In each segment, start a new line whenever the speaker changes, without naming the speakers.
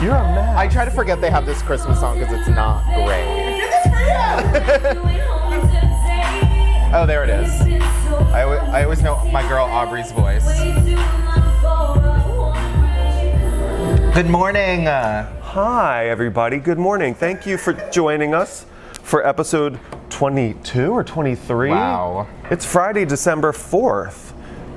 You're a mess.
I try to forget they have this Christmas song because it's not great. Oh, there it is. I always know my girl Aubrey's voice. Good morning.
Hi, everybody. Good morning. Thank you for joining us for episode 22 or 23.
Wow.
It's Friday, December 4th.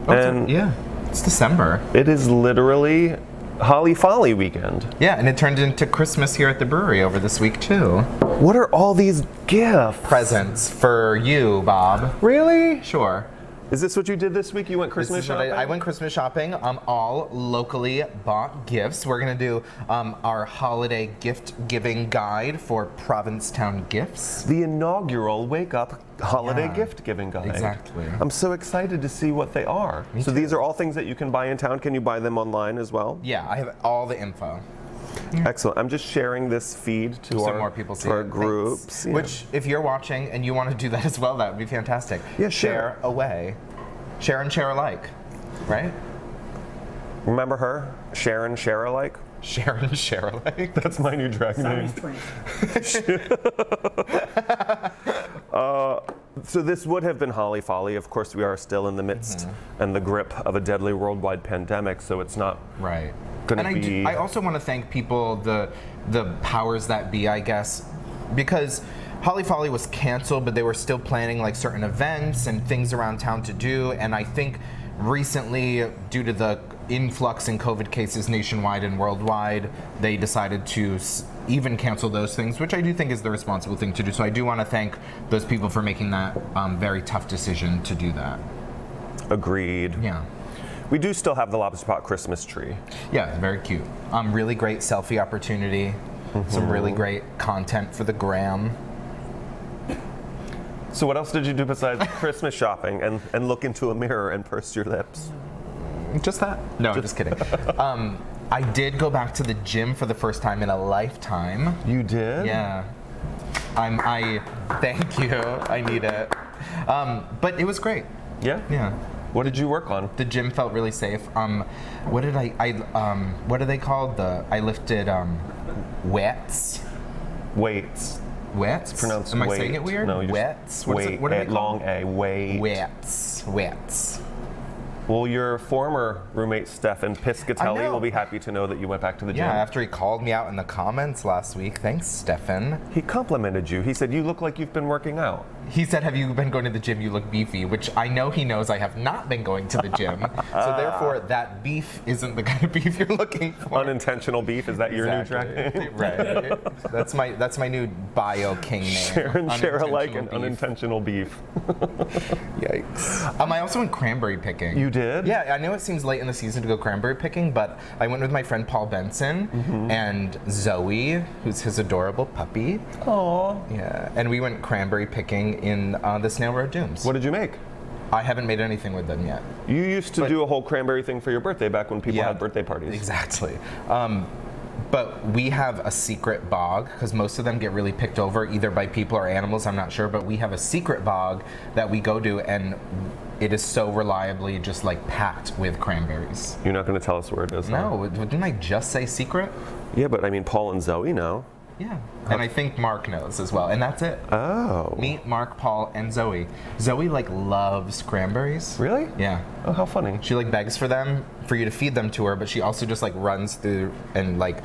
And
yeah, it's December.
it is literally Holly Folly weekend.
Yeah, and it turned into Christmas here at the brewery over this week too.
What are all these gifts?
Presents for you, Bob.
Really?
Sure.
Is this what you did this week? You went Christmas
This is what
shopping?
I went Christmas shopping. All locally bought gifts. We're gonna do our holiday gift giving guide for Provincetown Gifts.
The inaugural Wake Up Holiday
Yeah.
Gift Giving Guide.
Exactly.
I'm so excited to see what they are. So these are all things that you can buy in town. Can you buy them online as well?
Yeah, I have all the info.
Excellent. I'm just sharing this feed to
So
our,
more people see
to our
it.
groups.
Thanks.
Yeah.
Which, if you're watching and you want to do that as well, that would be fantastic.
Yeah,
share away. Share and share alike, right?
Remember her? Sharon Share-alike?
Share and share alike.
That's my new drag name. So this would have been Holly Folly. Of course, we are still in the midst and the grip of a deadly worldwide pandemic, so it's not
Right.
gonna
And
be...
I also want to thank people, the powers that be, I guess, because Holly Folly was canceled, but they were still planning like certain events and things around town to do. And I think recently, due to the influx in COVID cases nationwide and worldwide, they decided to even cancel those things, which I do think is the responsible thing to do. So I do want to thank those people for making that very tough decision to do that.
Agreed.
Yeah.
We do still have the Lobster Pot Christmas tree.
Yeah, very cute. Really great selfie opportunity. Some really great content for the gram.
So what else did you do besides Christmas shopping and look into a mirror and purse your lips?
Just that? No, I'm just kidding. I did go back to the gym for the first time in a lifetime.
You did?
Yeah. I thank you. I need it. But it was great.
Yeah?
Yeah.
What did you work on?
The gym felt really safe. What did what are they called? I lifted weights.
Weights.
Weights?
Pronounced
Am I
weight.
saying it weird?
No,
Weights? What is
weight.
it? What are they
Long
called?
A. Weight.
Weights.
Well, your former roommate Stefan
I
Piscatelli
know.
will be happy to know that you went back to the gym.
Yeah, after he called me out in the comments last week. Thanks, Stefan.
He complimented you. He said, you look like you've been working out.
He said, have you been going to the gym? You look beefy, which I know he knows I have not been going to the gym. So therefore, that beef isn't the kind of beef you're looking for.
Unintentional beef, is that your new drag name?
Right. That's my new bio king name.
Sharon Share-alike and
Unintentional beef.
unintentional beef.
Yikes. I also went cranberry picking.
You did?
Yeah, I know it seems late in the season to go cranberry picking, but I went with my friend Paul Benson and Zoe, who's his adorable puppy.
Aww.
Yeah, and we went cranberry picking in the Snail Road Dunes.
What did you make?
I haven't made anything with them yet.
You used to do a whole cranberry thing for your birthday back when people
Yeah,
had birthday parties.
Exactly. But we have a secret bog, because most of them get really picked over either by people or animals, I'm not sure, but we have a secret bog that we go to, and it is so reliably just like packed with cranberries.
You're not going to tell us where it is, huh?
No, didn't I just say secret?
Yeah, but I mean, Paul and Zoe know.
Yeah. And I think Mark knows as well, and that's it.
Oh.
Me, Mark, Paul, and Zoe. Zoe like loves cranberries.
Really?
Yeah.
Oh, how funny.
She like begs for you to feed them to her, but she also just like runs through and like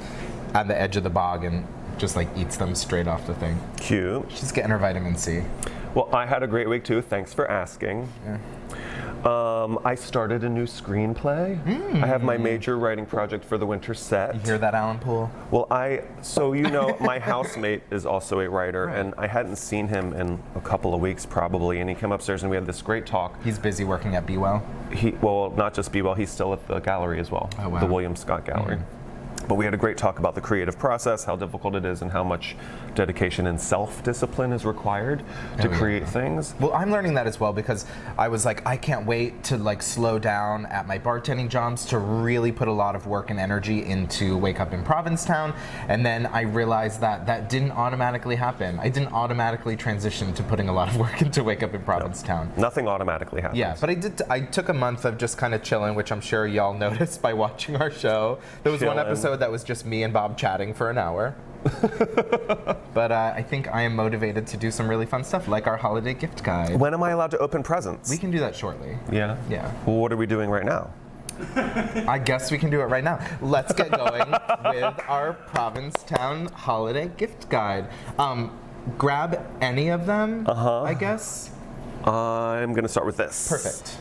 at the edge of the bog and just like eats them straight off the thing.
Cute.
She's getting her vitamin C.
Well, I had a great week too. Thanks for asking.
Yeah.
I started a new screenplay. I have my major writing project for the winter set.
You hear that, Alan Poole?
Well, my housemate is also a writer, and I hadn't seen him in a couple of weeks probably, and he came upstairs and we had this great talk.
He's busy working at Be Well.
Well, not just Be Well, he's still at the gallery as well,
Oh, wow.
the William Scott Gallery. But we had a great talk about the creative process, how difficult it is, and how much dedication and self-discipline is required to create things.
Well, I'm learning that as well because I was like, I can't wait to like slow down at my bartending jobs to really put a lot of work and energy into Wake Up in Provincetown. And then I realized that that didn't automatically happen. I didn't automatically transition to putting a lot of work into Wake Up in Provincetown.
No, nothing automatically happens.
Yeah, but I took a month of just kind of chilling, which I'm sure y'all noticed by watching our show. There was one episode that was just me and Bob chatting for an hour. But I think I am motivated to do some really fun stuff, like our holiday gift guide.
When am I allowed to open presents?
We can do that shortly.
Yeah?
Yeah.
Well, what are we doing right now?
I guess we can do it right now. Let's get going with our Provincetown holiday gift guide. Grab any of them, I guess.
I'm going to start with this.
Perfect.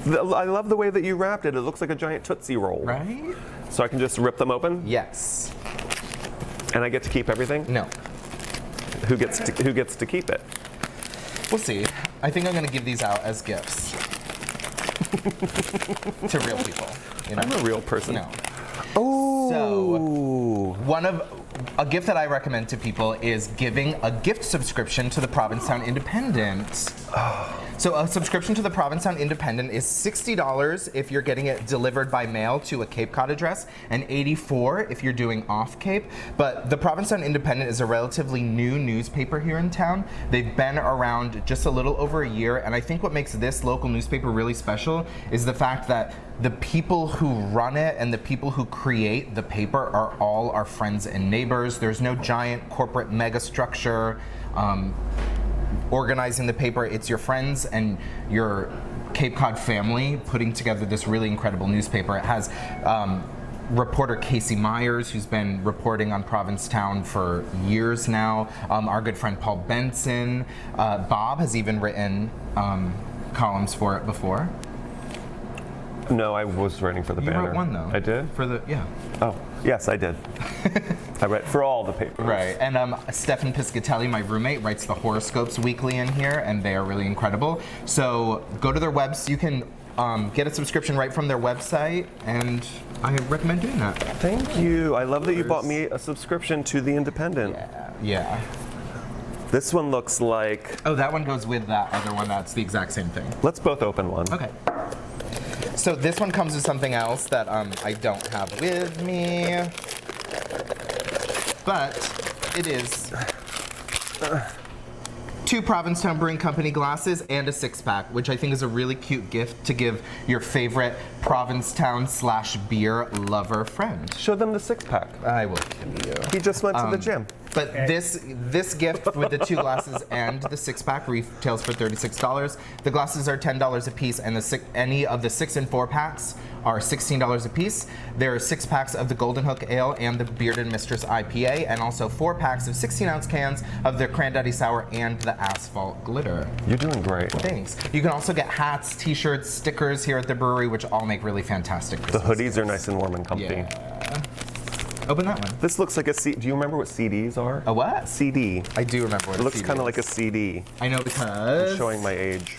I love the way that you wrapped it. It looks like a giant Tootsie Roll.
Right?
So I can just rip them open?
Yes.
And I get to keep everything?
No.
Who gets to keep it?
We'll see. I think I'm going to give these out as gifts. To real people. You know?
I'm a real person.
No.
Oh.
So, a gift that I recommend to people is giving a gift subscription to the Provincetown Independent. So a subscription to the Provincetown Independent is $60 if you're getting it delivered by mail to a Cape Cod address, and $84 if you're doing off Cape. But the Provincetown Independent is a relatively new newspaper here in town. They've been around just a little over a year, and I think what makes this local newspaper really special is the fact that the people who run it and the people who create the paper are all our friends and neighbors. There's no giant corporate mega structure organizing the paper. It's your friends and your Cape Cod family putting together this really incredible newspaper. It has reporter Casey Myers, who's been reporting on Provincetown for years now. Our good friend Paul Benson. Bob has even written columns for it before.
No, I was writing for the banner.
You wrote one though.
I did?
Yeah.
Oh, yes, I did. I write for all the papers.
Right, and Stefan Piscatelli, my roommate, writes the horoscopes weekly in here, and they are really incredible. So go to their website. You can get a subscription right from their website, and I recommend doing that.
Thank you. I love that you bought me a subscription to The Independent.
Yeah.
This one looks like...
Oh, that one goes with that other one. That's the exact same thing.
Let's both open one.
Okay. So this one comes with something else that I don't have with me, but it is 2 Provincetown Brewing Company glasses and a 6-pack, which I think is a really cute gift to give your favorite Provincetown/beer lover friend.
Show them the 6-pack.
I will kill you.
He just went to the gym.
But this gift with the 2 glasses and the 6-pack retails for $36. The glasses are $10 a piece, and any of the 6 and 4 packs are $16 a piece. There are 6 packs of the Golden Hook Ale and the Bearded Mistress IPA, and also 4 packs of 16-ounce cans of the Cranberry Sour and the Asphalt Glitter.
You're doing great.
Thanks. You can also get hats, t-shirts, stickers here at the brewery, which all make really fantastic Christmas
The hoodies
gifts.
are nice and warm and comfy.
Yeah. Open that one.
This looks like a CD. Do you remember what CDs are?
A what?
CD.
I do remember what
It looks
CD
kind of
is.
like a CD.
I know because...
Showing my age.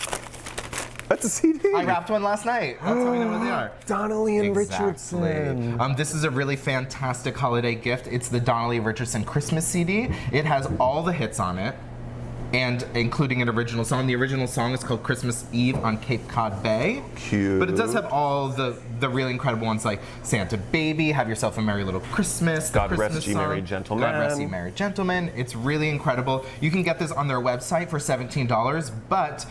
That's a CD.
I wrapped one last night. That's how I know what they are.
Donnelly and
Exactly.
Richardson.
This is a really fantastic holiday gift. It's the Donnelly Richardson Christmas CD. It has all the hits on it, and including an original song. The original song is called Christmas Eve on Cape Cod Bay.
Cute.
But it does have all the really incredible ones like Santa Baby, Have Yourself a Merry Little Christmas, the
God Rest
Christmas
Ye
Song,
Merry Gentlemen.
God Rest Ye Merry Gentlemen. It's really incredible. You can get this on their website for $17, but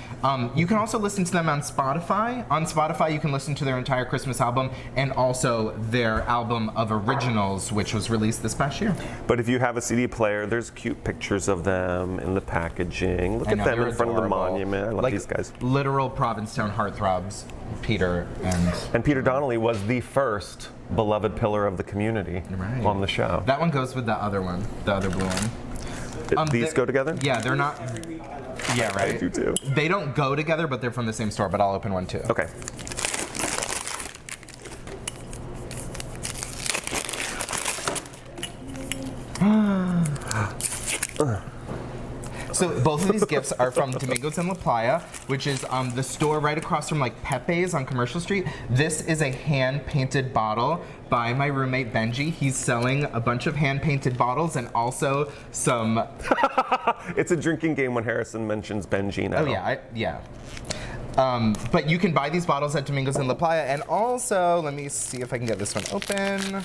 you can also listen to them on Spotify. On Spotify, you can listen to their entire Christmas album and also their album of originals, which was released this past year.
But if you have a CD player, there's cute pictures of them in the packaging. Look
I
at
know,
them
they're
in front of the
adorable.
monument. I love
Like,
these guys.
Literal Provincetown heartthrobs, Peter and...
And Peter Donnelly was the first beloved pillar of the community
Right.
on the show.
That one goes with the other one, the other blue one.
These go together?
Yeah, they're not... Yeah, right.
I do too.
They don't go together, but they're from the same store, but I'll open one too.
Okay.
So both of these gifts are from Domingos and La Playa, which is the store right across from like Pepe's on Commercial Street. This is a hand-painted bottle by my roommate Benji. He's selling a bunch of hand-painted bottles and also some...
It's a drinking game when Harrison mentions Benji now.
Oh yeah, but you can buy these bottles at Domingos and La Playa, and also, let me see if I can get this one open.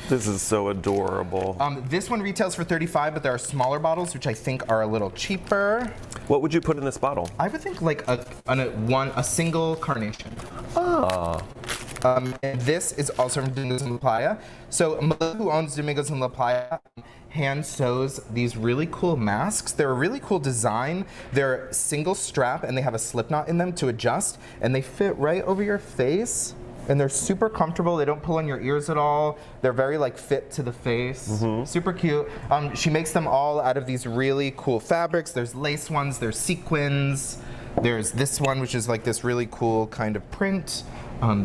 This is so adorable.
This one retails for $35, but there are smaller bottles, which I think are a little cheaper.
What would you put in this bottle?
I would think like a single carnation.
Ah,
And this is also from Domingos and La Playa. So Melissa, who owns Domingos and La Playa, hand sews these really cool masks. They're a really cool design. They're single strap and they have a slip knot in them to adjust, and they fit right over your face. And they're super comfortable. They don't pull on your ears at all. They're very like fit to the face. Super cute. She makes them all out of these really cool fabrics. There's lace ones, there's sequins. There's this one, which is like this really cool kind of print.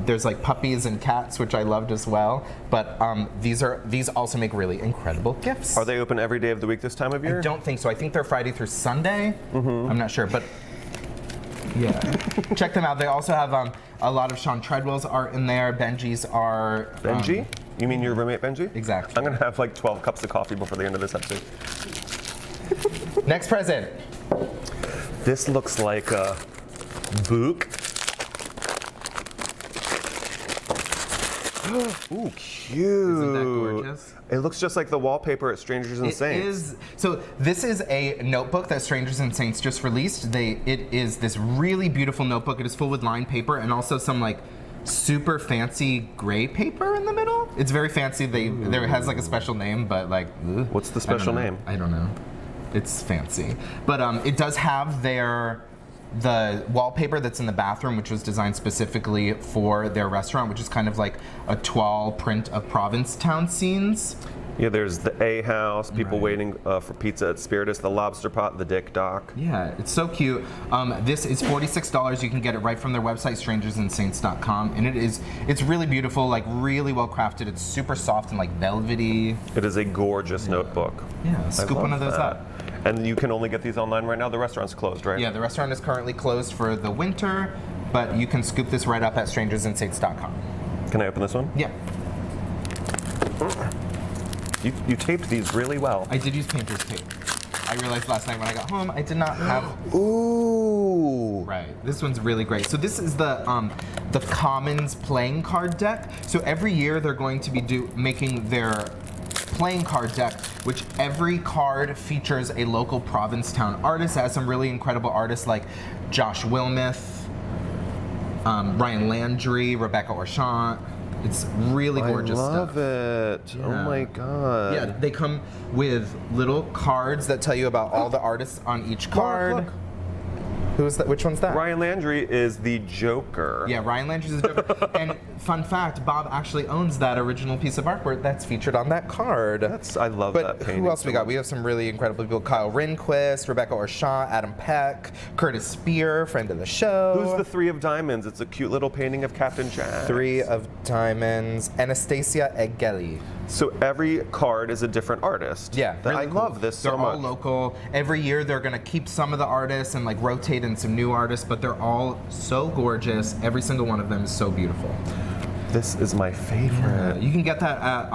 There's like puppies and cats, which I loved as well. But these also make really incredible gifts.
Are they open every day of the week this time of year?
I don't think so. I think they're Friday through Sunday. I'm not sure, but yeah, check them out. They also have a lot of Sean Treadwell's art in there. Benji's art.
Benji? You mean your roommate Benji?
Exactly.
I'm gonna have like 12 cups of coffee before the end of this episode.
Next present.
This looks like a book. Ooh, cute.
Isn't that gorgeous?
It looks just like the wallpaper at Strangers and Saints.
It is. So this is a notebook that Strangers and Saints just released. It is this really beautiful notebook. It is full with lined paper and also some like super fancy gray paper in the middle. It's very fancy. There has like a special name, but like. Ugh,
what's the special name?
I don't know. It's fancy, but it does have the wallpaper that's in the bathroom, which was designed specifically for their restaurant, which is kind of like a toile print of Provincetown scenes.
Yeah, there's the A House, people waiting for pizza at Spiritus, the Lobster Pot, the Dick Dock.
Yeah, it's so cute. This is $46. You can get it right from their website, strangersandsaints.com, and it's really beautiful, like really well crafted. It's super soft and like velvety.
It is a gorgeous notebook.
Yeah, scoop one of those up.
And you can only get these online right now. The restaurant's closed, right?
Yeah, the restaurant is currently closed for the winter, but you can scoop this right up at strangersandsaints.com.
Can I open this one?
Yeah.
You taped these really well.
I did use painter's tape. I realized last night when I got home, I did not have.
Ooh.
Right. This one's really great. So this is the Commons playing card deck. So every year they're going to be making their playing card deck, which every card features a local Provincetown artist. It has some really incredible artists like Josh Wilmuth, Ryan Landry, Rebecca Orchant. It's really gorgeous stuff.
I love it.
Yeah.
Oh my god.
Yeah, they come with little cards that tell you about all the artists on each card.
Look.
Who is that? Which one's that?
Ryan Landry is the Joker.
Yeah, Ryan Landry's the Joker. And fun fact, Bob actually owns that original piece of artwork that's featured on that card.
I love that
But
painting.
who else we got? We have some really incredible people. Kyle Rehnquist, Rebecca Orchant, Adam Peck, Curtis Spear, friend of the show.
Who's the Three of Diamonds? It's a cute little painting of Captain Jack.
Three of Diamonds? Anastasia Egeli.
So every card is a different artist.
Yeah, really
I
cool.
love this so
They're
much.
all local. Every year they're gonna keep some of the artists and like rotate in some new artists, but they're all so gorgeous. Every single one of them is so beautiful.
This is my favorite.
You can get that at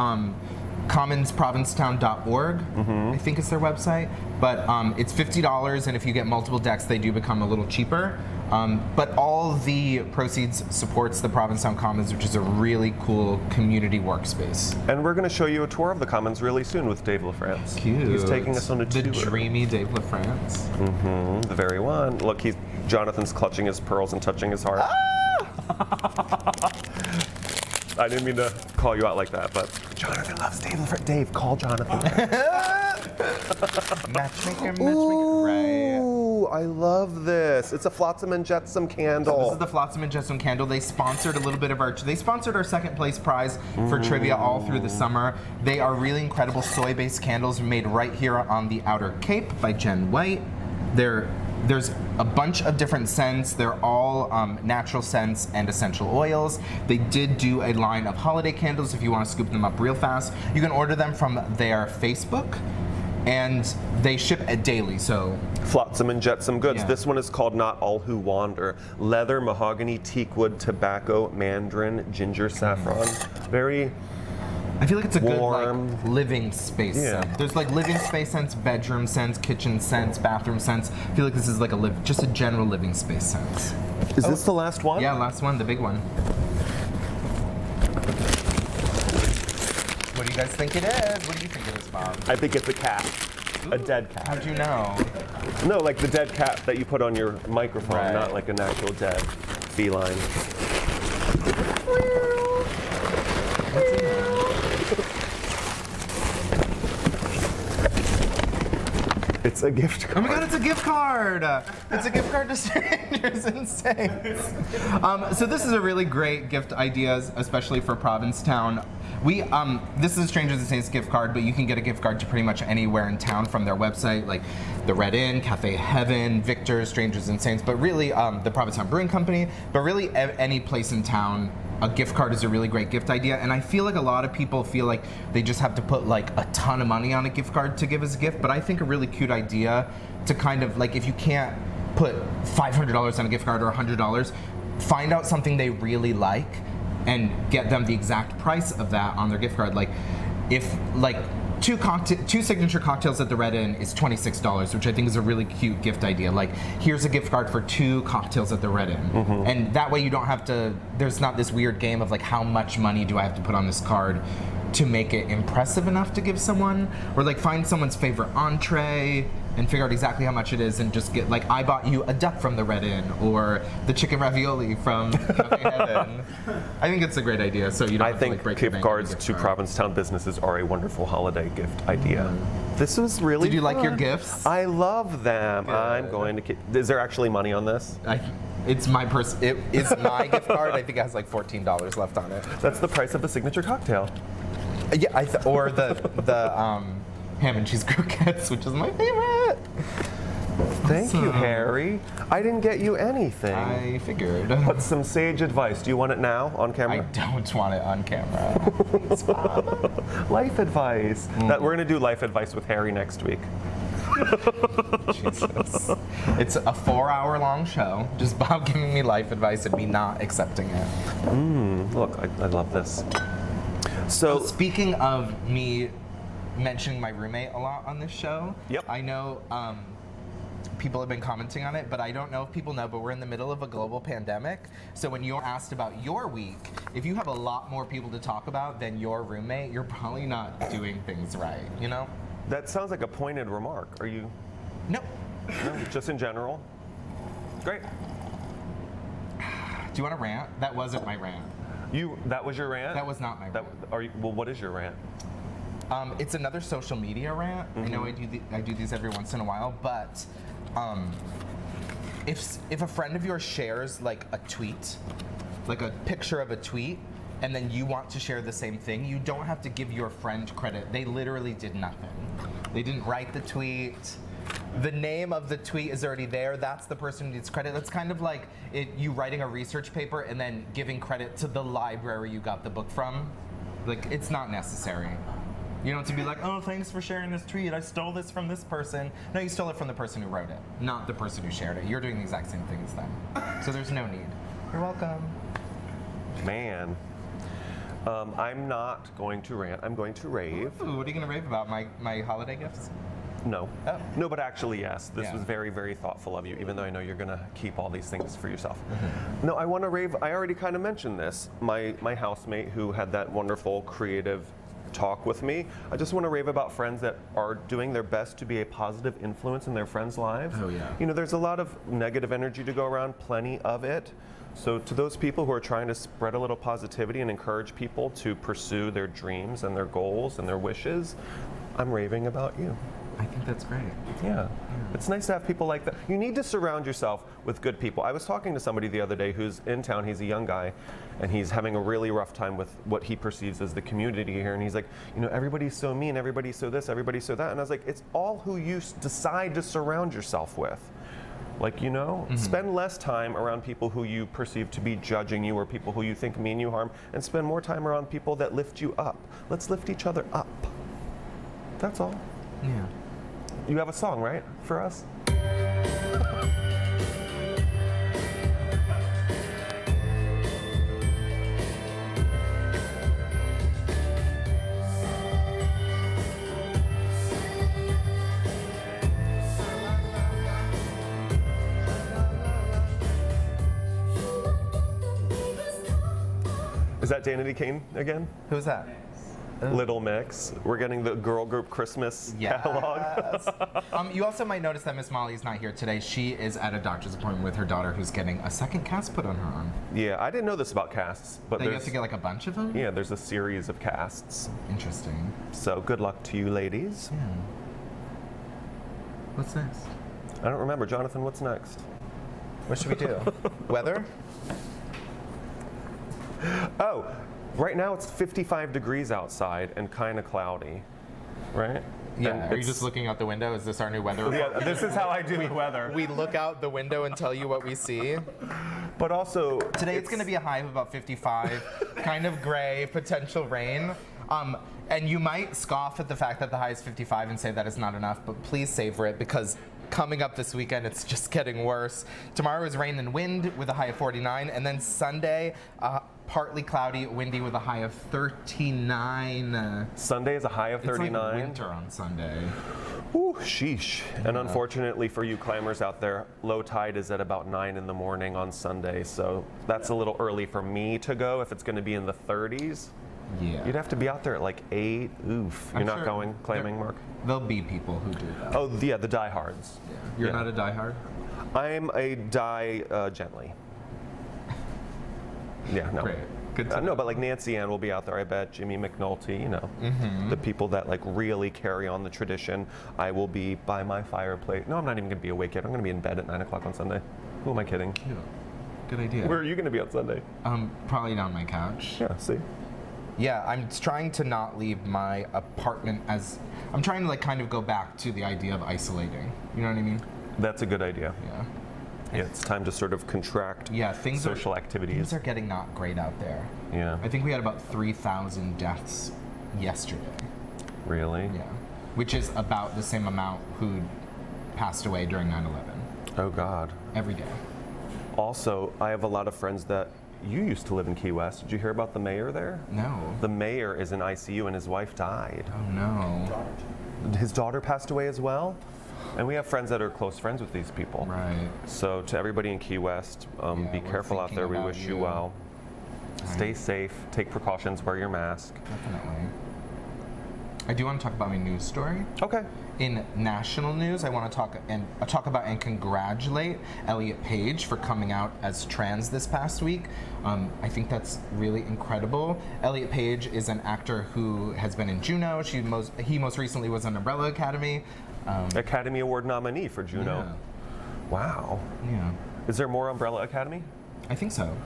commonsprovincetown.org. I think it's their website. But it's $50, and if you get multiple decks, they do become a little cheaper. But all the proceeds supports the Provincetown Commons, which is a really cool community workspace.
And we're going to show you a tour of the Commons really soon with Dave LaFrance.
Cute.
He's taking us on a tour.
The dreamy Dave LaFrance.
The very one. Look, Jonathan's clutching his pearls and touching his heart. I didn't mean to call you out like that, but Jonathan loves Dave LaFrance. Dave, call Jonathan.
Matchmaker, right.
Ooh, I love this. It's a Flotsam and Jetsam candle.
This is the Flotsam and Jetsam candle. They sponsored a little bit of they sponsored our second place prize for trivia all through the summer. They are really incredible soy-based candles made right here on the Outer Cape by Jen White. There's a bunch of different scents. They're all natural scents and essential oils. They did do a line of holiday candles if you want to scoop them up real fast. You can order them from their Facebook, and they ship daily, so.
Flotsam and Jetsam goods.
Yeah.
This one is called Not All Who Wander. Leather, mahogany, teakwood, tobacco, mandarin, ginger, saffron. Very
I feel like it's a
warm.
good like living space scent. There's like living space scents, bedroom scents, kitchen scents, bathroom scents. I feel like this is like just a general living space scent.
Is this the last one?
Yeah, last one, the big one. What do you guys think it is? What do you think it is, Bob?
I think it's a cat. A dead cat.
How'd you know?
No, like the dead cat that you put on your microphone,
Right.
not like an actual dead feline.
What's in there?
It's a gift
Oh
card.
my god, it's a gift card! It's a gift card to Strangers and Saints. So this is a really great gift idea, especially for Provincetown. This is a Strangers and Saints gift card, but you can get a gift card to pretty much anywhere in town from their website, like the Red Inn, Cafe Heaven, Victor's, Strangers and Saints, but really the Provincetown Brewing Company, but really any place in town. A gift card is a really great gift idea, and I feel like a lot of people feel like they just have to put like a ton of money on a gift card to give as a gift, but I think a really cute idea to kind of like, if you can't put $500 on a gift card or $100, find out something they really like and get them the exact price of that on their gift card. Like if like two signature cocktails at the Red Inn is $26, which I think is a really cute gift idea. Like, here's a gift card for 2 cocktails at the Red Inn. And that way you don't have to, there's not this weird game of like, how much money do I have to put on this card to make it impressive enough to give someone? Or like find someone's favorite entree and figure out exactly how much it is and just get like, I bought you a duck from the Red Inn or the chicken ravioli from Cafe Heaven. I think it's a great idea. So you don't
I
have to, like,
think
break your
gift
bank on a
cards
gift
to
card.
Provincetown businesses are a wonderful holiday gift idea. This was really
Did you like your
fun.
gifts?
I love them.
Good.
I'm going to keep. Is there actually money on this?
It's my It is my gift card. I think it has like $14 left on it.
That's the price of the signature cocktail.
Yeah, or the ham and cheese croquettes, which is my favorite.
Thank you,
Awesome.
Harry. I didn't get you anything.
I figured.
But some sage advice. Do you want it now on
I
camera?
don't want it on camera. Please, Mom.
Life advice. That we're going to do life advice with Harry next week.
Jesus. It's a 4-hour-long show. Just Bob giving me life advice and me not accepting it.
Look, I love this. So,
Speaking of me mentioning my roommate a lot on this show,
Yep.
I know people have been commenting on it, but I don't know if people know, but we're in the middle of a global pandemic. So when you're asked about your week, if you have a lot more people to talk about than your roommate, you're probably not doing things right, you know?
that sounds like a pointed remark. Are you?
No.
No, just in general? Great.
Do you want to rant? That wasn't my rant.
That was your rant?
That was not my rant.
Well, what is your rant?
It's another social media rant. I know I do these every once in a while, but if a friend of yours shares like a tweet, like a picture of a tweet, and then you want to share the same thing, you don't have to give your friend credit. They literally did nothing. They didn't write the tweet. The name of the tweet is already there. That's the person who needs credit. That's kind of like you writing a research paper and then giving credit to the library you got the book from. Like, it's not necessary. You don't have to be like, oh, thanks for sharing this tweet. I stole this from this person. No, you stole it from the person who wrote it, not the person who shared it. You're doing the exact same thing as them. So there's no need. You're welcome.
Man. I'm not going to rant. I'm going to rave.
Ooh, what are you going to rave about? My holiday gifts?
No.
Oh.
No, but actually, yes. This
Yeah.
was very, very thoughtful of you, even though I know you're going to keep all these things for yourself. No, I want to rave. I already kind of mentioned this. My housemate who had that wonderful creative talk with me. I just want to rave about friends that are doing their best to be a positive influence in their friends' lives.
Oh, yeah.
You know, there's a lot of negative energy to go around, plenty of it. So to those people who are trying to spread a little positivity and encourage people to pursue their dreams and their goals and their wishes, I'm raving about you.
I think that's great.
Yeah. It's nice to have people like that. You need to surround yourself with good people. I was talking to somebody the other day who's in town. He's a young guy, and he's having a really rough time with what he perceives as the community here. And he's like, you know, everybody's so mean, everybody's so this, everybody's so that. And I was like, it's all who you decide to surround yourself with. Like, you know, spend less time around people who you perceive to be judging you or people who you think mean you harm, and spend more time around people that lift you up. Let's lift each other up. That's all.
Yeah.
You have a song, right, for us? Is that Danity Kane again?
Who's that?
Little Mix. We're getting the girl group Christmas catalog.
You also might notice that Miss Molly's not here today. She is at a doctor's appointment with her daughter who's getting a second cast put on her arm.
Yeah, I didn't know this about casts, but
You have to get like a bunch of them?
yeah, there's a series of casts.
Interesting.
So good luck to you ladies.
Yeah. What's next?
I don't remember. Jonathan, what's next?
What should we do? Weather?
Oh, right now it's 55 degrees outside and kind of cloudy, right?
Yeah.
And
Are you
it's-
just looking out the window? Is this our new weather report?
Yeah, this is how I do the weather.
We look out the window and tell you what we see.
But also,
Today it's going to be a high of about 55, kind of gray, potential rain. And you might scoff at the fact that the high is 55 and say that is not enough, but please savor it because coming up this weekend, it's just getting worse. Tomorrow is rain and wind with a high of 49, and then Sunday, partly cloudy, windy with a high of 39.
Sunday is a high of 39.
It's like winter on Sunday.
Ooh, sheesh. And unfortunately for you climbers out there, low tide is at about 9 in the morning on Sunday, so that's a little early for me to go if it's going to be in the 30s.
Yeah.
You'd have to be out there at like 8. Oof. You're
I'm
not
sure
going climbing, Mark?
There'll be people who do that.
Oh, yeah, the diehards.
Yeah. You're
Yeah.
not a diehard?
I'm a die gently. Yeah, no.
Great. Good to
No,
know.
but like Nancy Ann will be out there, I bet. Jimmy McNulty, you know. The people that like really carry on the tradition. I will be by my fireplace. No, I'm not even going to be awake yet. I'm going to be in bed at 9 o'clock on Sunday. Who am I kidding?
Cute. Good idea.
Where are you going to be on Sunday?
Probably on my couch.
Yeah, see?
Yeah, I'm trying to not leave my apartment as... I'm trying to like kind of go back to the idea of isolating. You know what I mean?
That's a good idea.
Yeah.
Yeah, it's time to sort of contract
Yeah,
social activities.
Things are getting not great out there.
Yeah,
I think we had about 3,000 deaths yesterday.
really?
Yeah. Which is about the same amount who passed away during 9/11.
Oh, God.
Every day.
Also, I have a lot of friends that you used to live in Key West. Did you hear about the mayor there?
No.
The mayor is in ICU and his wife died.
Oh no.
His daughter passed away as well. And we have friends that are close friends with these people.
Right.
So to everybody in Key West, be
we're
careful out
thinking
there. We
about
wish you
you.
well. Stay safe, take precautions, wear your mask.
Definitely. I do want to talk about my news story.
Okay.
In national news, I want to talk about and congratulate Elliot Page for coming out as trans this past week. I think that's really incredible. Elliot Page is an actor who has been in Juno. He most recently was on Umbrella Academy.
Academy Award nominee for Juno. Wow.
Yeah.
Is there more Umbrella Academy?
I think so.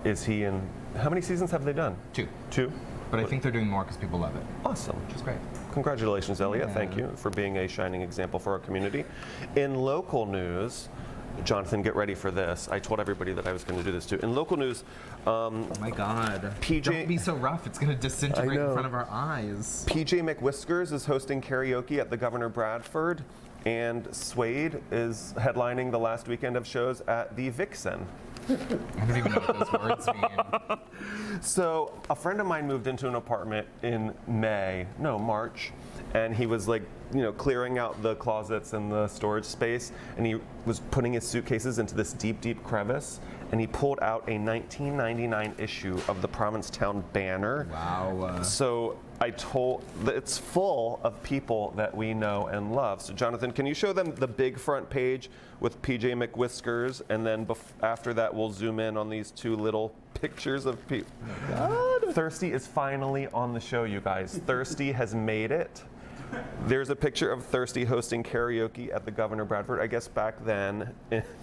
Is he in, how many seasons have they done?
2.
2?
But I think they're doing more because people love it,
Awesome.
which is great.
Congratulations, Elliot.
Yeah.
Thank you for being a shining example for our community. In local news, Jonathan, get ready for this. I told everybody that I was going to do this too. In local news,
Oh my God.
PJ
Don't be so rough. It's going to disintegrate
I know.
in front of our eyes.
PJ McWhiskers is hosting karaoke at the Governor Bradford, and Suede is headlining the last weekend of shows at the Vixen.
I don't even know what those words mean.
So a friend of mine moved into an apartment in March, and he was like, clearing out the closets and the storage space, and he was putting his suitcases into this deep, deep crevice, and he pulled out a 1999 issue of the Provincetown Banner.
Wow.
So it's full of people that we know and love. So Jonathan, can you show them the big front page with PJ McWhiskers, and then after that we'll zoom in on these 2 little pictures of people. Thirsty is finally on the show, you guys. Thirsty has made it. There's a picture of Thirsty hosting karaoke at the Governor Bradford. I guess back then,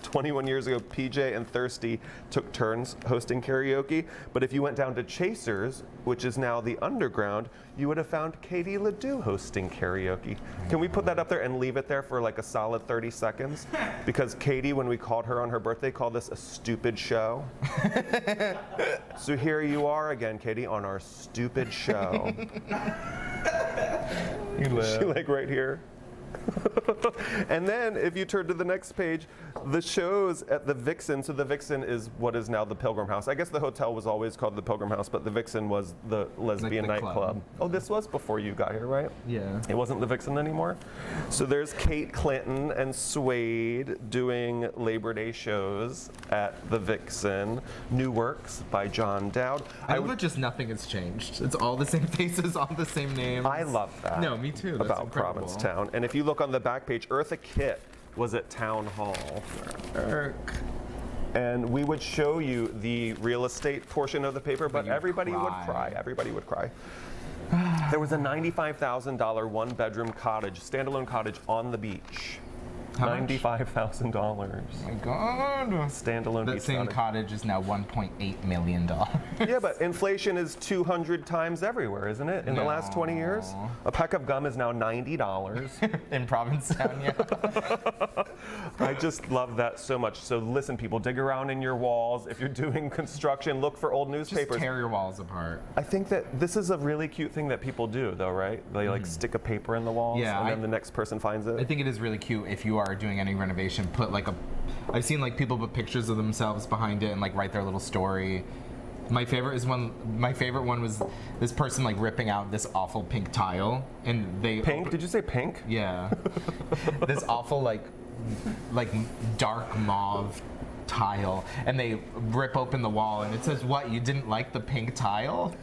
21 years ago, PJ and Thirsty took turns hosting karaoke. But if you went down to Chasers, which is now the Underground, you would have found Katie Ledoux hosting karaoke. Can we put that up there and leave it there for like a solid 30 seconds? Because Katie, when we called her on her birthday, called this a stupid show. So here you are again, Katie, on our stupid show.
You
Is she like right here? And then if you turn to the next page, the shows at the Vixen. So the Vixen is what is now the Pilgrim House. I guess the hotel was always called the Pilgrim House, but the Vixen was the lesbian
the
nightclub.
club.
Oh, this was before you got here, right?
Yeah.
It wasn't the Vixen anymore. So there's Kate Clinton and Suede doing Labor Day shows at the Vixen. New Works by John Dowd.
I love that just nothing has changed. It's all the same faces, all the same names.
I love that.
No, me too. That's
about
incredible.
Provincetown. And if you look on the back page, Eartha Kitt was at Town Hall. And we would show you the real estate portion of the paper, but
you'd
everybody would
cry.
cry. Everybody would cry. There was a $95,000 one-bedroom cottage, standalone cottage on the beach.
How much?
$95,000.
Oh my God.
Standalone
That
beach
same
cottage.
cottage is now $1.8 million.
Yeah, but inflation is 200 times everywhere, isn't it? In the last 20 years?
No.
A pack of gum is now $90.
In Provincetown, yeah.
I just love that so much. So listen, people, dig around in your walls. If you're doing construction, look for old
Just
newspapers.
tear your walls apart.
I think that this is a really cute thing that people do, though, right? They like stick a paper in the walls,
Yeah,
and then the next person finds it.
I think it is really cute if you are doing any renovation, put like I've seen like people put pictures of themselves behind it and like write their little story. My favorite one was this person like ripping out this awful pink tile and they
Pink? Did you say pink?
Yeah. This awful like dark mauve tile and they rip open the wall and it says, "What, you didn't like the pink tile?"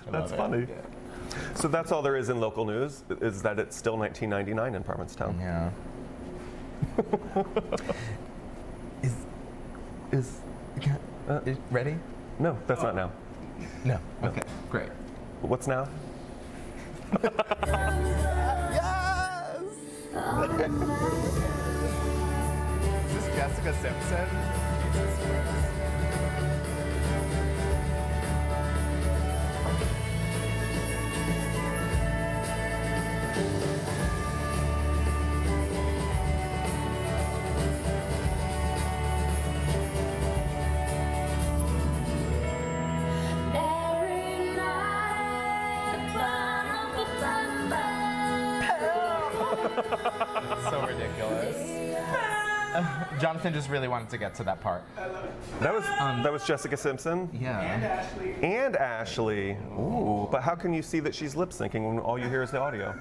That's funny.
Yeah.
So that's all there is in local news, is that it's still 1999 in Provincetown.
Yeah.
Is
Ready?
No, that's not now.
No. Okay. Great.
What's now?
Yes! Is this Jessica Simpson?
Every night,
So ridiculous. Jonathan just really wanted to get to that part.
That was Jessica Simpson
Yeah.
and Ashley. Ooh, but how can you see that she's lip syncing when all you hear is the audio?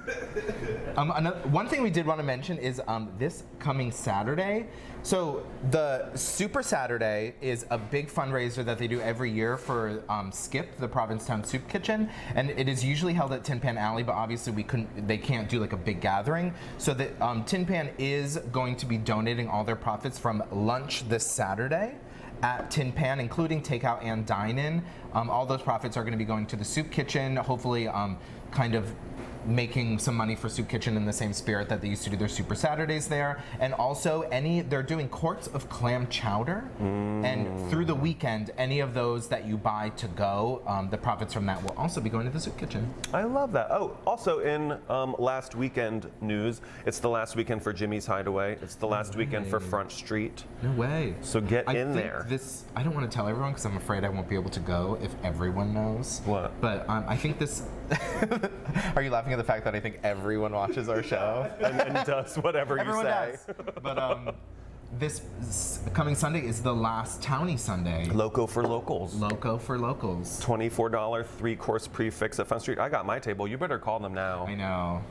One thing we did want to mention is this coming Saturday. So the Super Saturday is a big fundraiser that they do every year for Skip, the Provincetown Soup Kitchen, and it is usually held at Tin Pan Alley. But obviously they can't do like a big gathering. So the Tin Pan is going to be donating all their profits from lunch this Saturday at Tin Pan, including takeout and dine-in. All those profits are going to be going to the Soup Kitchen, hopefully kind of making some money for Soup Kitchen in the same spirit that they used to do their Super Saturdays there. And also they're doing quarts of clam chowder. And through the weekend, any of those that you buy to go, the profits from that will also be going to the Soup Kitchen.
I love that. Oh, also in last weekend news, it's the last weekend for Jimmy's Hideaway. It's the last weekend for Front Street.
No way.
So get in
think
there.
I don't want to tell everyone because I'm afraid I won't be able to go if everyone knows.
What?
But I think this. Are you laughing at the fact that I think everyone watches our show?
and does whatever
Everyone
you say.
does. But this coming Sunday is the last Townie Sunday.
Loco for locals.
Loco for locals.
$24 three-course prefix at Front Street. I got my table. You better call them now.
I know.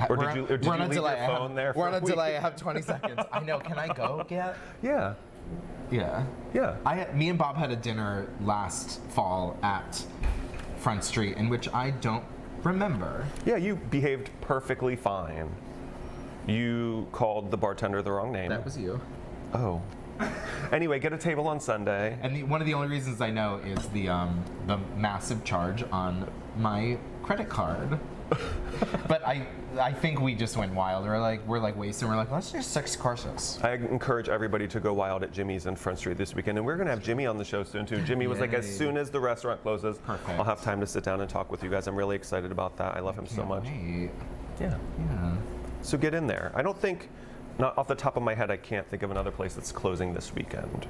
Or did you leave your
delay.
phone there
We're
for
on
a
a
week?
delay. I have 20 seconds. I know. Can I go get?
Yeah.
Yeah.
Yeah.
Me and Bob had a dinner last fall at Front Street, in which I don't remember.
Yeah, you behaved perfectly fine. You called the bartender the wrong name.
That was you.
Oh. Anyway, get a table on Sunday.
And one of the only reasons I know is the massive charge on my credit card. But I think we just went wild. We're like wasting. We're like, let's do 6 courses.
I encourage everybody to go wild at Jimmy's in Front Street this weekend, and we're gonna have Jimmy on the show soon too. Jimmy was like, as
Yay.
soon as the restaurant closes,
Perfect.
I'll have time to sit down and talk with you guys. I'm really excited about that. I love him so much.
Wait.
Yeah.
Yeah.
So get in there. I don't think, not off the top of my head, I can't think of another place that's closing this weekend.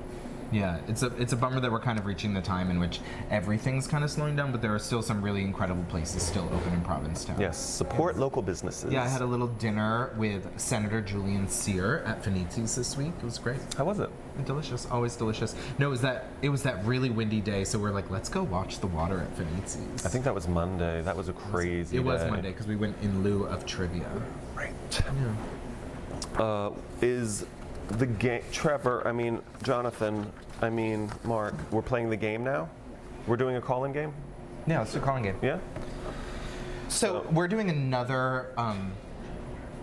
Yeah, it's a bummer that we're kind of reaching the time in which everything's kind of slowing down, but there are still some really incredible places still open in Provincetown.
Yes, support local businesses.
Yeah, I had a little dinner with Senator Julian Sear at Finizzi's this week. It was great.
How was it?
Delicious, always delicious. No, it was that really windy day, so we're like, let's go watch the water at Finizzi's.
I think that was Monday. That was a crazy
It was
day.
Monday because we went in lieu of trivia.
Right.
Yeah.
Is the game, Trevor, Jonathan, Mark, we're playing the game now? We're doing a call-in game?
Yeah, let's do a calling game.
Yeah?
So we're doing another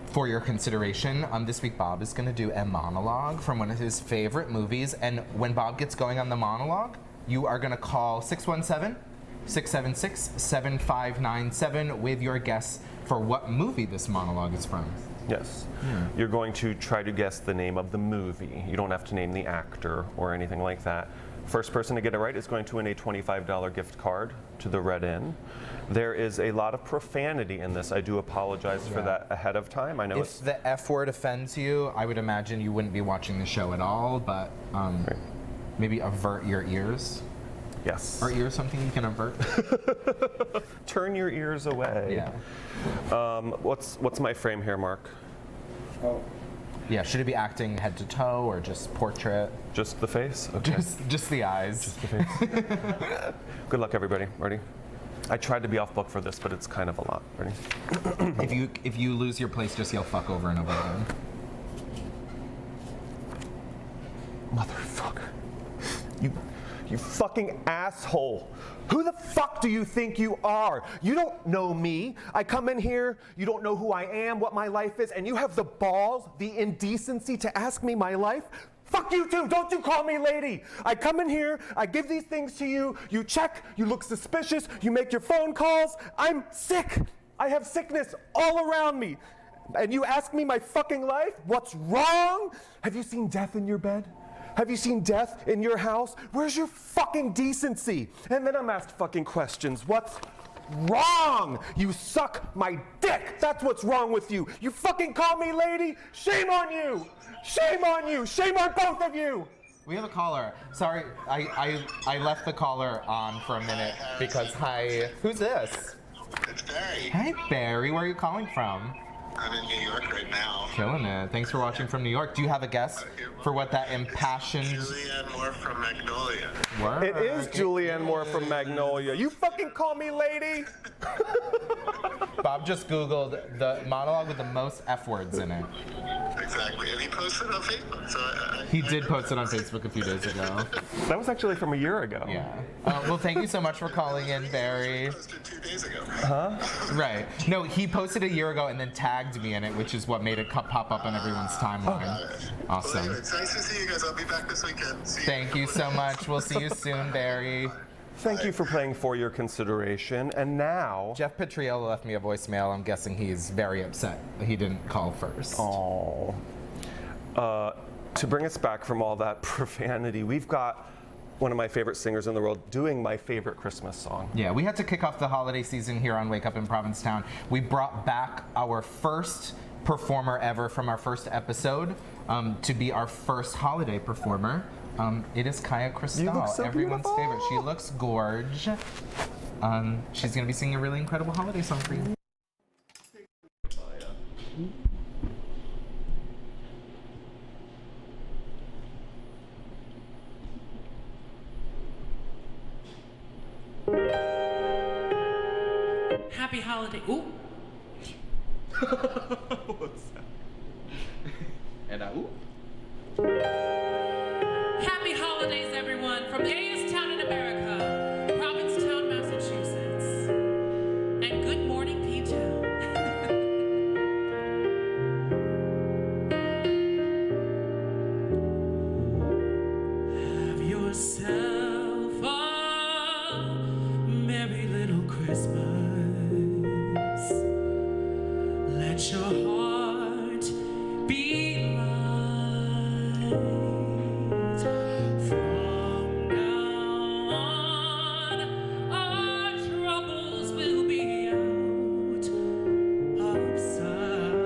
for your consideration. This week Bob is going to do a monologue from one of his favorite movies, and when Bob gets going on the monologue, you are going to call 617-676-7597 with your guess for what movie this monologue is from.
Yes. You're going to try to guess the name of the movie. You don't have to name the actor or anything like that. First person to get it right is going to win a $25 gift card to the Red Inn. There is a lot of profanity in this. I do apologize for that ahead of time. I know
If the F word offends you, I would imagine you wouldn't be watching the show at all, but maybe avert your ears.
Yes.
Are ears something you can avert?
Turn your ears away.
Yeah.
What's my frame here, Mark?
Yeah, should it be acting head to toe or just portrait?
Just the face? Okay.
Just the eyes.
Just the face. Good luck, everybody. Ready? I tried to be off book for this, but it's kind of a lot. Ready?
If you lose your place, just yell fuck over and over again.
Motherfucker. You fucking asshole. Who the fuck do you think you are? You don't know me. I come in here, you don't know who I am, what my life is, and you have the balls, the indecency to ask me my life? Fuck you too, don't you call me lady. I come in here, I give these things to you, you check, you look suspicious, you make your phone calls. I'm sick. I have sickness all around me. And you ask me my fucking life? What's wrong? Have you seen death in your bed? Have you seen death in your house? Where's your fucking decency? And then I'm asked fucking questions. What's wrong? You suck my dick. That's what's wrong with you. You fucking call me lady? Shame on you. Shame on you. Shame on both of you.
We have a caller. Sorry, I left the caller on for a minute because who's this?
It's Barry.
Hi Barry, where are you calling from?
I'm in New York right now.
Killing it. Thanks for watching from New York. Do you have a guess for what that impassioned
Julianne Moore from Magnolia.
word?
It is Julianne Moore from Magnolia. You fucking call me lady?
Bob just Googled the monologue with the most F words in it.
Exactly, and he posted it on Facebook. So
He did post it on Facebook a few days ago.
That was actually from a year ago.
Yeah. Well, thank you so much for calling in, Barry.
Posted 2 days ago.
Right. No, he posted a year ago and then tagged me in it, which is what made it pop up on everyone's timeline.
Well,
Awesome.
anyway, it's nice to see you guys. I'll be back this weekend. See you.
Thank you so much. We'll see you soon, Barry.
Thank you for playing For Your Consideration. And now...
Jeff Petriello left me a voicemail. I'm guessing he's very upset that he didn't call first.
Oh. To bring us back from all that profanity, we've got one of my favorite singers in the world doing my favorite Christmas song.
Yeah, we had to kick off the holiday season here on Wake Up in Provincetown. We brought back our first performer ever from our first episode to be our first holiday performer. It is Kaya Cristal,
You look so
everyone's
beautiful.
favorite. She looks gorge. She's going to be singing a really incredible holiday song for you.
Happy holiday. Ooh.
What's that?
And ooh.
Happy holidays, everyone, from the gayest town in America, Provincetown, Massachusetts. And good morning, P-Town. Have yourself a merry little Christmas. Let your heart be light. From now on, our troubles will be out of sight.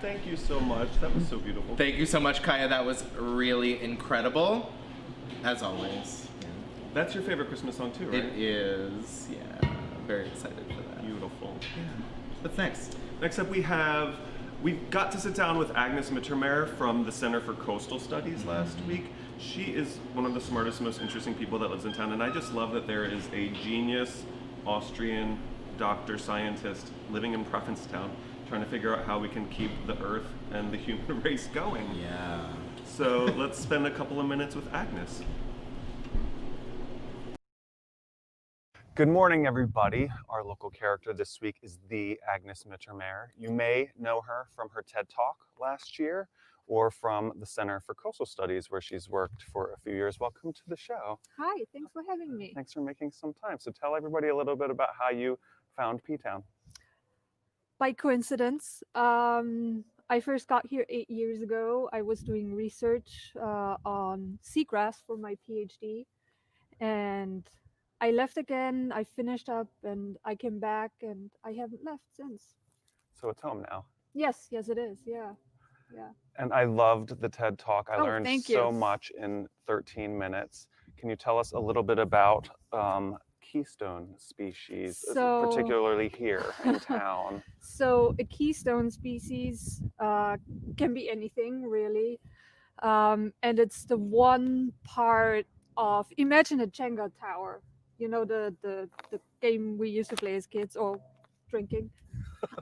Thank you so much. That was so beautiful.
Thank you so much, Kaya. That was really incredible, as always.
That's your favorite Christmas song too, right?
It is. Yeah, very excited for that.
Beautiful.
What's next?
Next up, we got to sit down with Agnes Mittermeier from the Center for Coastal Studies last week. She is one of the smartest, most interesting people that lives in town, and I just love that there is a genius Austrian doctor scientist living in Provincetown trying to figure out how we can keep the Earth and the human race going.
Yeah.
So let's spend a couple of minutes with Agnes. Good morning, everybody. Our local character this week is the Agnes Mittermeier. You may know her from her TED Talk last year or from the Center for Coastal Studies, where she's worked for a few years. Welcome to the show.
Hi, thanks for having me.
Thanks for making some time. So tell everybody a little bit about how you found P-Town.
By coincidence, I first got here 8 years ago. I was doing research on seagrass for my PhD, and I left again. I finished up, and I came back, and I haven't left since.
So it's home now.
Yes, it is. Yeah.
And I loved the TED Talk. I
Oh,
learned
thank
so
you.
much in 13 minutes. Can you tell us a little bit about keystone species,
So-
particularly here in town?
So a keystone species can be anything really, and it's the one part of, imagine a Jenga tower. You know the game we used to play as kids, or drinking.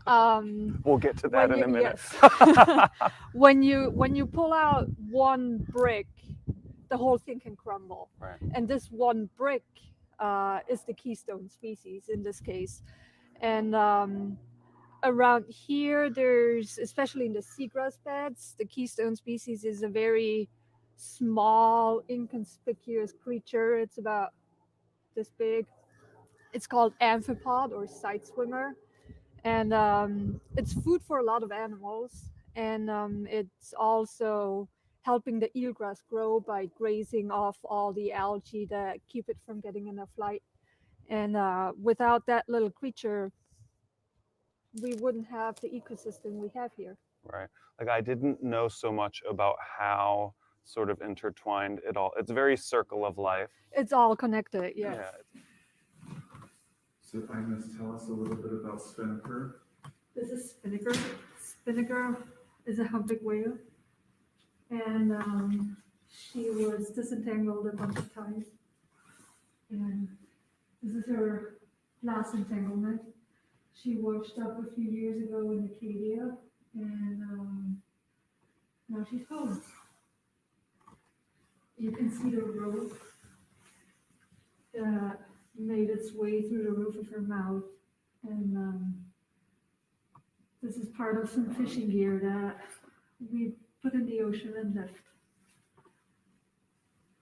We'll get to that
When
in a
you-
minute.
yes. when you pull out one brick, the whole thing can crumble.
Right.
And this one brick is the keystone species in this case. And around here, there's, especially in the seagrass beds, the keystone species is a very small, inconspicuous creature. It's about this big. It's called amphipod or side swimmer. And it's food for a lot of animals. And it's also helping the eelgrass grow by grazing off all the algae that keep it from getting enough light. And without that little creature, we wouldn't have the ecosystem we have here.
Right. Like I didn't know so much about how sort of intertwined it all. It's very circle of life.
It's all connected, yes.
So Agnes, tell us a little bit about Spinnaker.
This is Spinnaker. Spinnaker is a humpback whale. And she was disentangled a bunch of times. And this is her last entanglement. She washed up a few years ago in Acadia, and now she's home. You can see the rope that made its way through the roof of her mouth, and this is part of some fishing gear that we put in the ocean and left.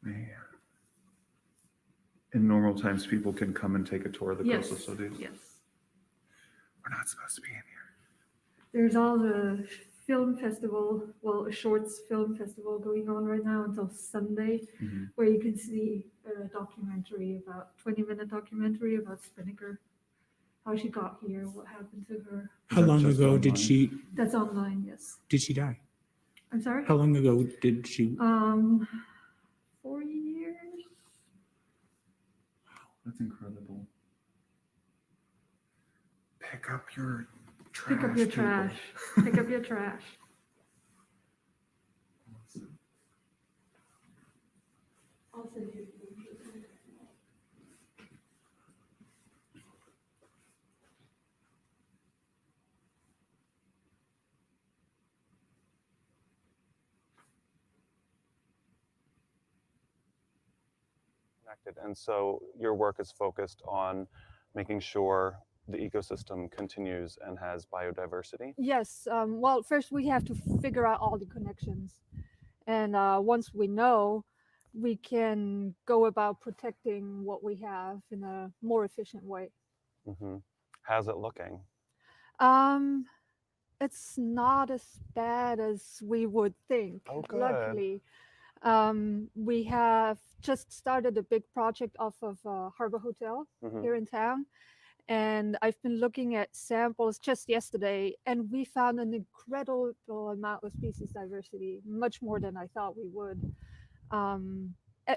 Man. In normal times, people can come and take a tour of the coastal studies.
Yes.
We're not supposed to be in here.
There's all the film festival, well, a shorts film festival going on right now until Sunday, where you can see a documentary, about 20-minute documentary about Spinnaker, how she got here, what happened to her.
How long ago did she
That's online, yes.
die?
I'm sorry?
How long ago did she?
4 years.
That's incredible. Pick up your trash.
Pick up your
people.
trash. Pick up your trash. I'll send you.
Connected. And so your work is focused on making sure the ecosystem continues and has biodiversity.
Yes. Well, first we have to figure out all the connections. And once we know, we can go about protecting what we have in a more efficient way.
How's it looking?
It's not as bad as we would think.
Oh, good.
Luckily, we have just started a big project off of Harbor Hotel here in town, And I've been looking at samples just yesterday, and we found an incredible amount of species diversity, much more than I thought we would.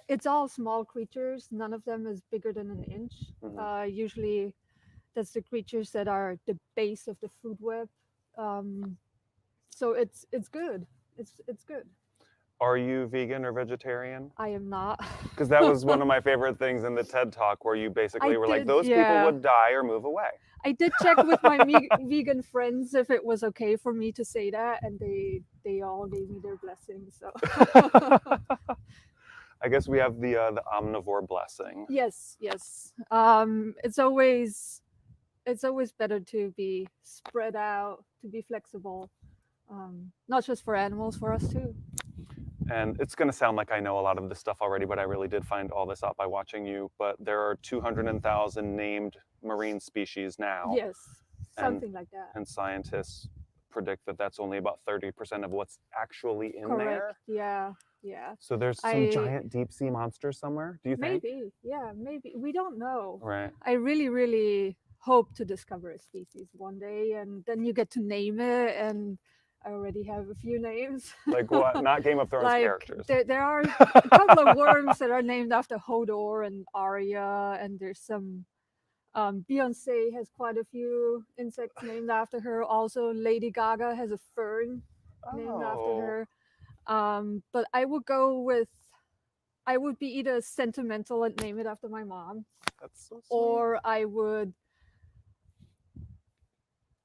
It's all small creatures. None of them is bigger than an inch. Usually, that's the creatures that are the base of the food web. So it's good. It's good.
Are you vegan or vegetarian?
I am not.
Because that was one of my favorite things in the TED Talk, where you basically
I
were like,
did,
those people
yeah.
would die or move away.
I did check with my vegan friends if it was okay for me to say that, and they all gave me their blessing. So
I guess we have the omnivore blessing.
yes. It's always better to be spread out, to be flexible, not just for animals, for us too.
And it's going to sound like I know a lot of this stuff already, but I really did find all this out by watching you. But there are 200,000 named marine species now.
Yes, something like that.
And scientists predict that that's only about 30% of what's actually in
Correct.
there.
Yeah.
So there's some giant deep sea monsters somewhere, do you think?
Maybe. Yeah, maybe. We don't know.
Right.
I really, really hope to discover a species one day, and then you get to name it, and I already have a few names.
Like what? Not Game of Thrones characters.
There are a couple of worms that are named after Hodor and Arya, and there's some. Beyonce has quite a few insects named after her. Also, Lady Gaga has a fern named after her. But I would go with. I would be either sentimental and name it after my mom,
That's so sweet.
or I would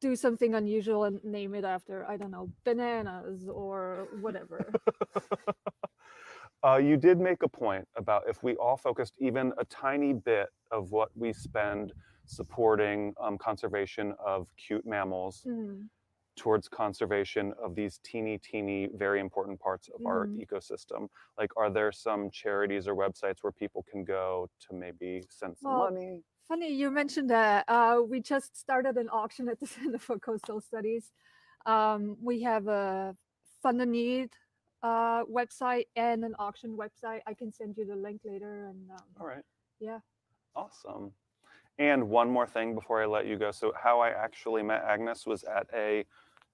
do something unusual and name it after, I don't know, bananas or whatever.
You did make a point about if we all focused even a tiny bit of what we spend supporting conservation of cute mammals towards conservation of these teeny, very important parts of our ecosystem. Like, are there some charities or websites where people can go to maybe send some money?
Funny you mentioned that. We just started an auction at the Center for Coastal Studies. We have a Fund a Need website and an auction website. I can send you the link later. And
All right.
Yeah.
Awesome. And one more thing before I let you go. So how I actually met Agnes was at a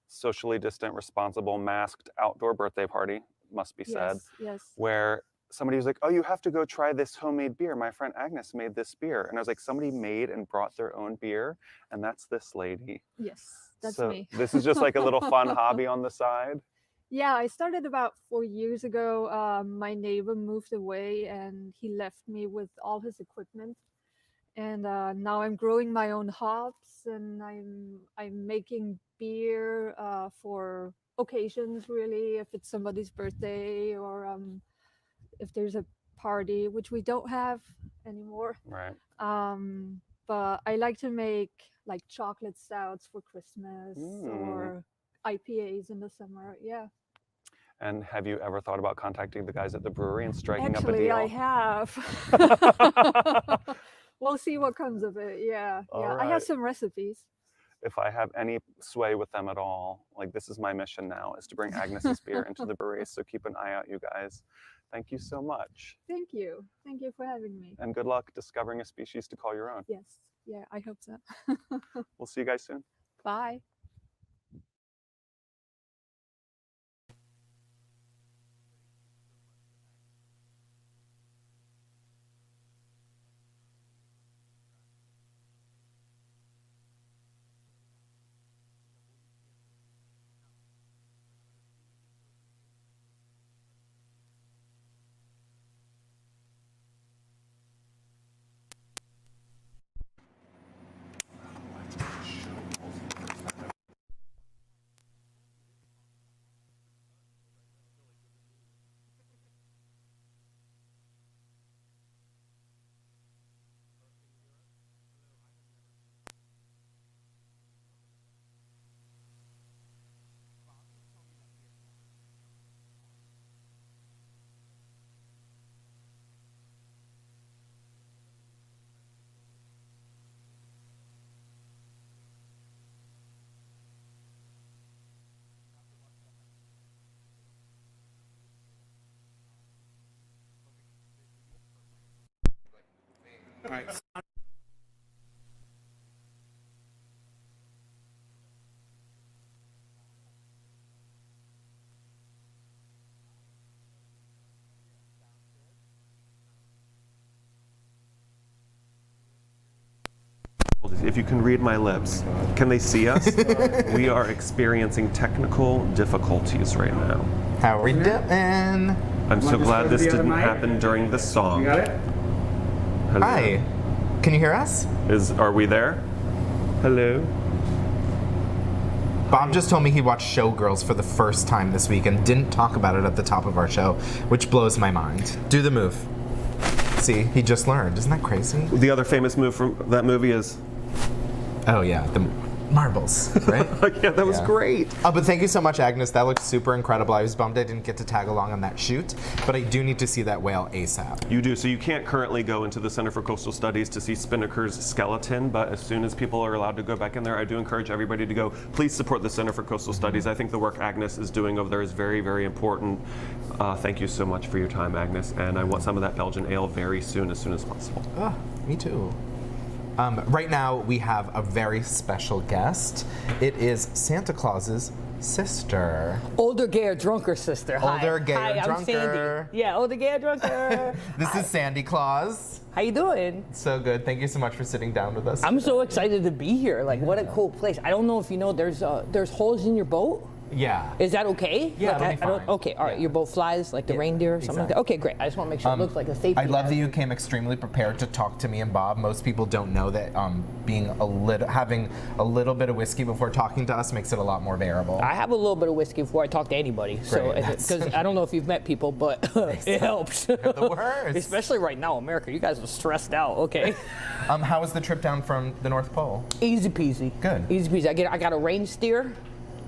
socially distant, responsible, masked outdoor birthday party, must be said,
Yes.
where somebody was like, oh, you have to go try this homemade beer. My friend Agnes made this beer. And I was like, somebody made and brought their own beer, and that's this lady.
Yes, that's
So
me.
this is just like a little fun hobby on the side.
Yeah, I started about 4 years ago. My neighbor moved away, and he left me with all his equipment. And now I'm growing my own hops, and I'm making beer for occasions, really, if it's somebody's birthday or if there's a party, which we don't have anymore.
Right.
But I like to make like chocolate stouts for Christmas or IPAs in the summer. Yeah.
And have you ever thought about contacting the guys at the brewery and striking
Actually,
up a
I
deal?
have. We'll see what comes of it. Yeah.
All
I
right.
have some recipes.
If I have any sway with them at all, like this is my mission now, is to bring Agnes's beer into the brewery. So keep an eye out, you guys. Thank you so much.
Thank you. Thank you for having me.
And good luck discovering a species to call your own.
Yes. Yeah, I hope so.
We'll see you guys soon.
Bye.
All right.
If you can read my lips, can they see us? We are experiencing technical difficulties right now.
How are we doing?
I'm so glad this didn't happen during the song.
You got it?
Hello.
Hi. Can you hear us?
Are we there? Hello.
Bob just told me he watched Showgirls for the first time this week and didn't talk about it at the top of our show, which blows my mind. Do the move. See, he just learned. Isn't that crazy?
The other famous move from that movie is.
Oh yeah, the marbles, right?
Yeah, that was great.
Oh, but thank you so much, Agnes. That looked super incredible. I was bummed I didn't get to tag along on that shoot, but I do need to see that whale ASAP.
You do. So you can't currently go into the Center for Coastal Studies to see Spinnaker's skeleton, but as soon as people are allowed to go back in there, I do encourage everybody to go. Please support the Center for Coastal Studies. I think the work Agnes is doing over there is very, very important. Thank you so much for your time, Agnes, and I want some of that Belgian ale very soon as possible.
Me too. Right now, we have a very special guest. It is Santa Claus's sister.
Older, gayer, drunker sister. Hi.
Older, gayer,
Hi, I'm
drunker.
Sandy. Yeah, older, gayer, drunker.
This is Sandy Claus.
How you doing?
So good. Thank you so much for sitting down with us.
I'm so excited to be here. Like, what a cool place. I don't know if you know, there's holes in your boat.
Yeah.
Is that okay?
Yeah,
like,
that'll be
I don't,
fine.
okay, all right. Your boat flies like the reindeer or something like that? Okay, great. I just want to make sure it looks like a safety.
I love that
hazard.
you came extremely prepared to talk to me and Bob. Most people don't know that having a little bit of whiskey before talking to us makes it a lot more bearable.
I have a little bit of whiskey before I talk to anybody. So,
Great.
because I don't know if you've met people, but it helps.
They're the worst.
Especially right now, America. You guys are stressed out. Okay.
How was the trip down from the North Pole?
Easy peasy.
Good.
Easy peasy. I got a rain steer.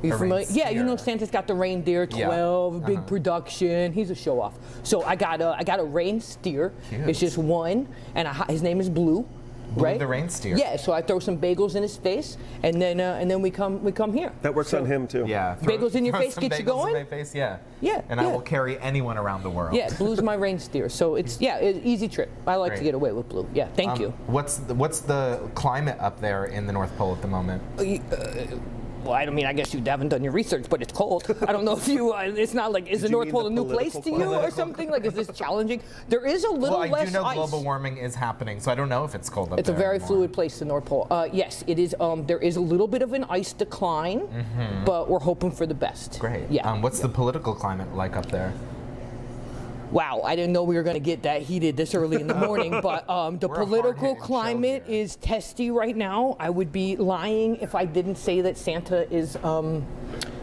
You
A
familiar?
reindeer.
Yeah, you know Santa's got the reindeer, 12, big production. He's a show off. So I got a rain steer.
Cute.
It's just one, and his name is Blue.
Blue
right?
the rain steer.
Yeah. So I throw some bagels in his face, and then we come here.
That works on him too.
Yeah.
Bagels in your
throw
face
some
get you
bagels
going?
In my face, yeah.
Yeah,
And I
yeah.
will carry anyone around the world.
Yeah, Blue's my rain steer. So it's an easy trip. I like to
Great.
get away with Blue. Yeah. Thank you.
What's the climate up there in the North Pole at the moment?
Well, I mean, I guess you haven't done your research, but it's cold. I don't know if you. It's not like is the
you
North
mean
Pole
the
a new place to
political
you or
climate?
something? Like, is this challenging? There is a little
Well, I
less
do know
ice.
global warming is happening, so I don't know if it's cold up
It's a
there
very
anymore.
fluid place, the North Pole. Yes, it is. There is a little bit of an ice decline, but we're hoping for the best.
Great.
Yeah.
What's the political climate like up there?
Wow, I didn't know we were going to get that heated this early in the morning, but the
We're a
political
hard-hitting show
climate
here.
is testy right now. I would be lying if I didn't say that Santa is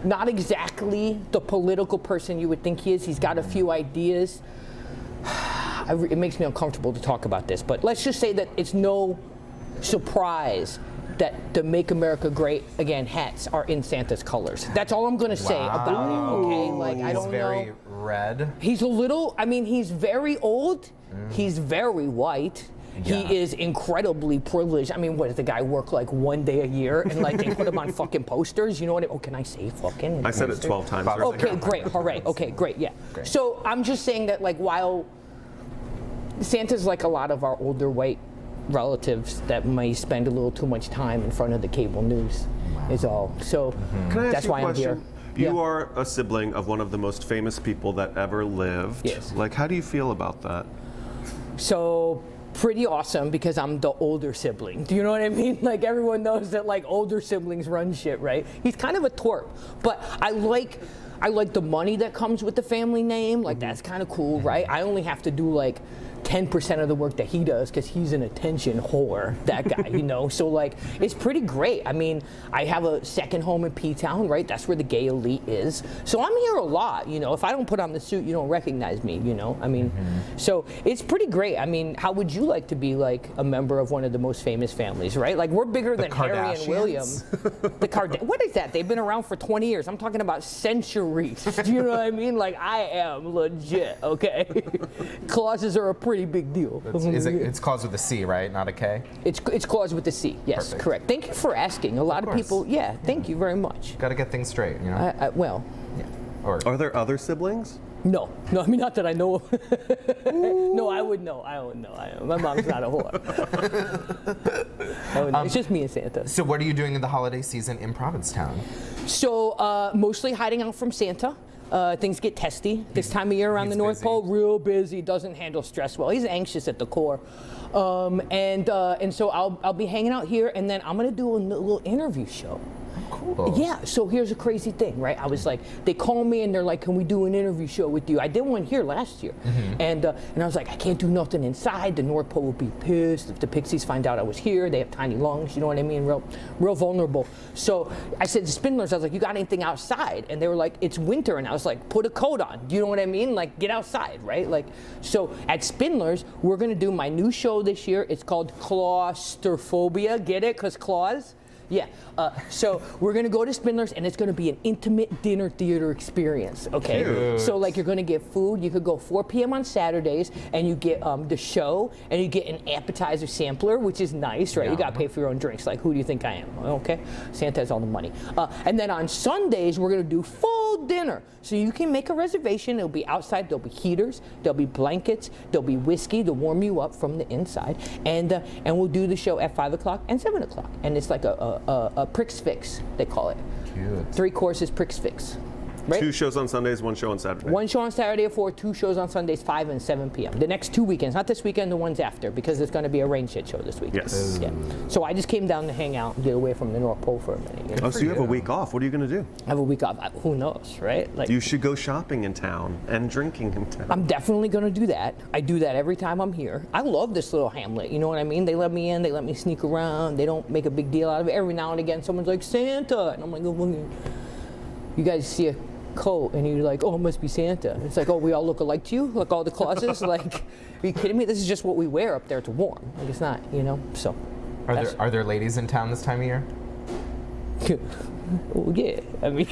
not exactly the political person you would think he is. He's got a few ideas. It makes me uncomfortable to talk about this, but let's just say that it's no surprise that the Make America Great Again hats are in Santa's colors. That's all I'm going to say about it, okay? Like, I don't
He's very
know.
red.
He's a little, I mean, he's very old. He's very white.
Yeah.
He is incredibly privileged. I mean, what does the guy work like one day a year and like they put him on fucking posters? You know what I mean? Oh, can I say fucking?
I said it 12 times.
Bob-
earlier.
Okay, great, hooray. Okay, great, yeah.
Great.
So I'm just saying that like while Santa's like a lot of our older white relatives that may spend a little too much time in front of the cable news is all. So
Can I ask
that's
you a
why I'm here.
question? You
Yeah.
are a sibling of one of the most famous people that ever lived.
Yes.
Like, how do you feel about that?
So pretty awesome because I'm the older sibling. Do you know what I mean? Like everyone knows that like older siblings run shit, right? He's kind of a twerp, but I like the money that comes with the family name. Like that's kind of cool, right? I only have to do like 10% of the work that he does because he's an attention whore, that guy, you know? So like, it's pretty great. I mean, I have a second home in P-Town, right? That's where the gay elite is. So I'm here a lot, you know? If I don't put on the suit, you don't recognize me, you know? I mean, so it's pretty great. I mean, how would you like to be like a member of one of the most famous families, right? Like we're bigger than Harry and
Kardashians?
William. What is that? They've been around for 20 years. I'm talking about centuries. Do you know what I mean? Like I am legit, okay? Clauses are a pretty big deal.
It's Claus with a C, right? Not a K?
It's Claus with the C. Yes,
Perfect.
correct. Thank you for asking. A lot of
course.
people, yeah, thank you very much.
Got to get things straight, you know?
Well,
Or
Are there other siblings?
no, I mean, not that I know of. No, I would know. I don't know. My mom's not a whore. I would know. It's just me and Santa.
So what are you doing in the holiday season in Provincetown?
So, mostly hiding out from Santa. Things get testy this time of year around the
he's
North
busy.
Pole. Real busy, doesn't handle stress well. He's anxious at the core. And so I'll be hanging out here, and then I'm gonna do a little interview show.
Cool.
Yeah, so here's a crazy thing, right? I was like, they call me and they're like, can we do an interview show with you? I did one here last year. And I was like, I can't do nothing inside. The North Pole will be pissed if the Pixies find out I was here. They have tiny lungs, you know what I mean? Real vulnerable. So I said to Spindlers, I was like, you got anything outside? And they were like, it's winter. And I was like, put a coat on. Do you know what I mean? Like, get outside, right? Like, so at Spindlers, we're gonna do my new show this year. It's called Claustrophobia. Get it? Because claws? Yeah, so we're gonna go to Spindler's, and it's gonna be an intimate dinner theater experience, okay?
Cute.
So like you're gonna get food, you could go 4 p.m. on Saturdays, and you get the show, and you get an appetizer sampler, which is nice, right? You gotta pay for your own drinks, like who do you think I am, okay? Santa has all the money. And then on Sundays, we're gonna do full dinner. So you can make a reservation, it'll be outside, there'll be heaters, there'll be blankets, there'll be whiskey to warm you up from the inside, and we'll do the show at 5 o'clock and 7 o'clock, and it's like a Prix Fix, they call it.
Cute.
3 courses Prix Fix. Right?
2 shows on Sundays, 1 show on Saturday.
1 show on Saturday at 4, 2 shows on Sundays, 5 and 7 p.m. The next 2 weekends, not this weekend, the ones after, because it's going to be a rain shit show this week.
Yes.
Yeah. So I just came down to hang out and get away from the North Pole for a minute. You know?
Oh, so you have a week off. What are you going to do?
I have a week off. Who knows, right? Like,
You should go shopping in town and drinking in town.
I'm definitely going to do that. I do that every time I'm here. I love this little hamlet. You know what I mean? They let me in. They let me sneak around. They don't make a big deal out of it. Every now and again, someone's like, Santa. And I'm like, oh, look. You guys see a coat and you're like, oh, it must be Santa. It's like, oh, we all look alike to you? Like all the Clauses? Like, are you kidding me? This is just what we wear up there to warm. Like, it's not, you know? So.
Are there ladies in town this time of year?
Well, yeah. I mean,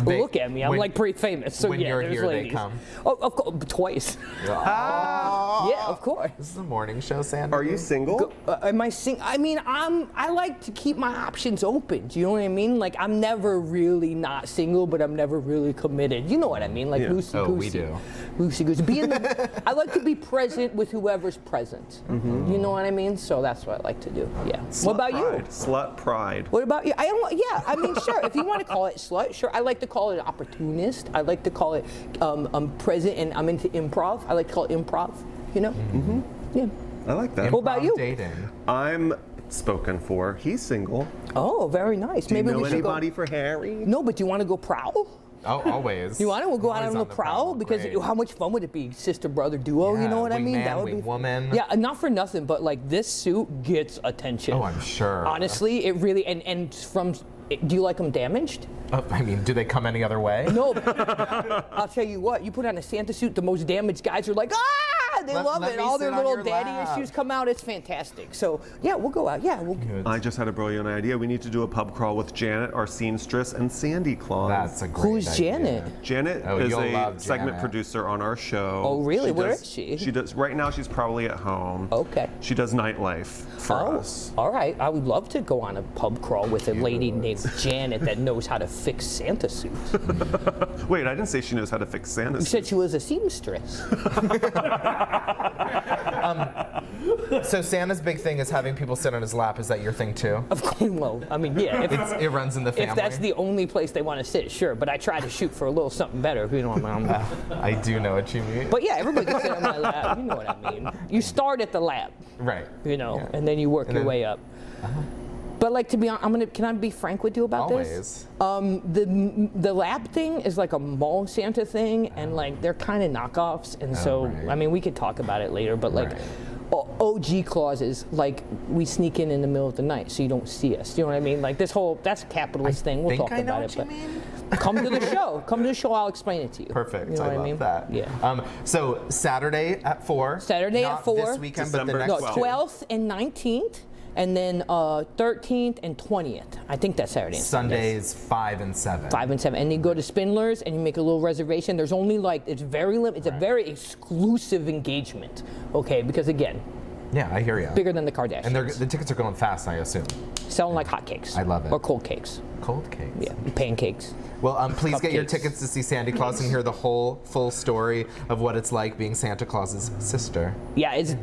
look at me. I'm
when-
like pretty famous. So
when
yeah,
you're
there's
here,
ladies.
they come.
Oh, of course, twice. Yeah, of course.
This is a morning show, Santa.
Are you single?
Am I I mean, I like to keep my options open. Do you know what I mean? Like, I'm never really not single, but I'm never really committed. You know what I mean? Like,
Yeah.
loosey goosey.
Oh, we do.
Loosey goosey. I like to be present with whoever's present. You know what I mean? So that's what I like to do. Yeah. What about you?
Slut pride.
What about you? I mean, sure. If you want to call it slut, sure. I like to call it opportunist. I like to call it present, and I'm into improv. I like to call it improv. You know? Yeah.
I like that.
What about
Improv
you?
Dating.
I'm spoken for. He's single.
Oh, very nice.
Do you
Maybe
know
we should
anybody
go.
for Harry?
No, but do you want to go prowl?
Oh, always.
You want to? We'll go out
Always
on a
the
prowl because
great.
how much fun would it be, sister brother duo? You
Yeah,
know what I mean?
wingman,
That would be
wingwoman.
Yeah, not for nothing, but like this suit gets attention.
Oh, I'm sure.
Honestly, it really and from. Do you like them damaged?
I mean, do they come any other way?
No. I'll tell you what. You put on a Santa suit, the most damaged guys are like, ah! They love
let
it.
me
All their
sit on
little
your
daddy
lap.
issues come out. It's fantastic. So yeah, we'll go out. Yeah, we'll.
I just had a brilliant idea. We need to do a pub crawl with Janet, our seamstress, and Sandy Claus.
That's a great
Who's
idea.
Janet?
Janet
Oh,
is
you'll
a
love
segment
Janet.
producer on our show.
Oh, really? Where
does-
is she?
She does. Right now, she's probably at home.
Okay.
She does nightlife for
Oh,
us.
all right. I would love to go on a pub crawl with a lady named Janet that knows how to fix Santa suits.
Wait, I didn't say she knows how to fix Santa.
You said she was a seamstress.
So Santa's big thing is having people sit on his lap. Is that your thing too?
Of course, well, I mean, yeah.
It runs in the family.
If that's the only place they want to sit, sure. But I try to shoot for a little something better, if you know what I mean.
I do know what you mean.
But yeah, everybody can sit on my lap. You know what I mean. You start at the lap,
Right.
you know,
Yeah.
and then you work
And
your
then-
way up. But like, to be honest, can I be frank with you about this? The lab thing is like a mall Santa thing, and like they're kind of knockoffs, and so
right.
I mean we could talk about it later, but like.
Right.
OG clauses, like we sneak in the middle of the night so you don't see us. You know what I mean? Like that's a capitalist thing. We'll
think
talk
I know
about
what
it.
you
But
mean.
come to the show. Come to the show. I'll explain it to you.
Perfect.
You know
I
what
love
mean?
that.
Yeah.
So Saturday at 4.
Saturday at
Not
4.
This weekend, but
December
the
No,
next
12th.
12th and 19th, and then 13th and 20th. I think that's Saturday. And Sundays.
Sundays 5 and 7.
5 and 7, and you go to Spindler's and you make a little reservation. There's only like it's very it's a very exclusive engagement. Okay, because again,
Yeah, I hear you.
bigger than the Kardashians.
And the tickets are going fast, I assume.
selling like hotcakes.
I love it.
Or cold cakes.
Cold cakes.
Yeah, pancakes.
Well, please get your
Cupcakes.
tickets to see Santa Claus and hear the whole full story of what it's like being Santa Claus's sister.
Yeah, it's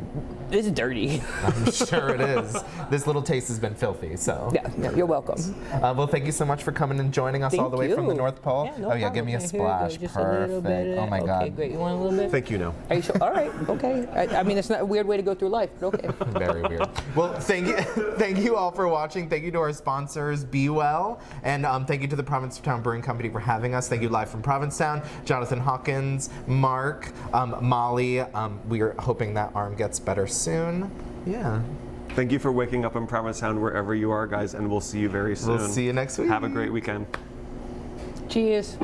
dirty.
I'm sure it is. This little taste has been filthy, so.
Yeah, you're welcome.
Well, thank you so much for coming and joining us all the way from the
you.
North Pole.
Yeah, no
oh yeah, give
problem.
me a
Here you go,
splash.
just a little
Perfect.
bit.
Oh my
Okay,
God.
great. You want a little bit?
Thank you, no.
Are you sure? All right. Okay. I mean, it's not a weird way to go through life, but okay.
Very weird. Well, thank you all for watching. Thank you to our sponsors, Be Well, and thank you to the Provincetown Brewing Company for having us. Thank you live from Provincetown, Jonathan Hawkins, Mark, Molly. We are hoping that arm gets better soon. Yeah.
Thank you for waking up in Provincetown wherever you are, guys, and we'll see you very soon.
We'll see you next week.
Have a great weekend.
Cheers.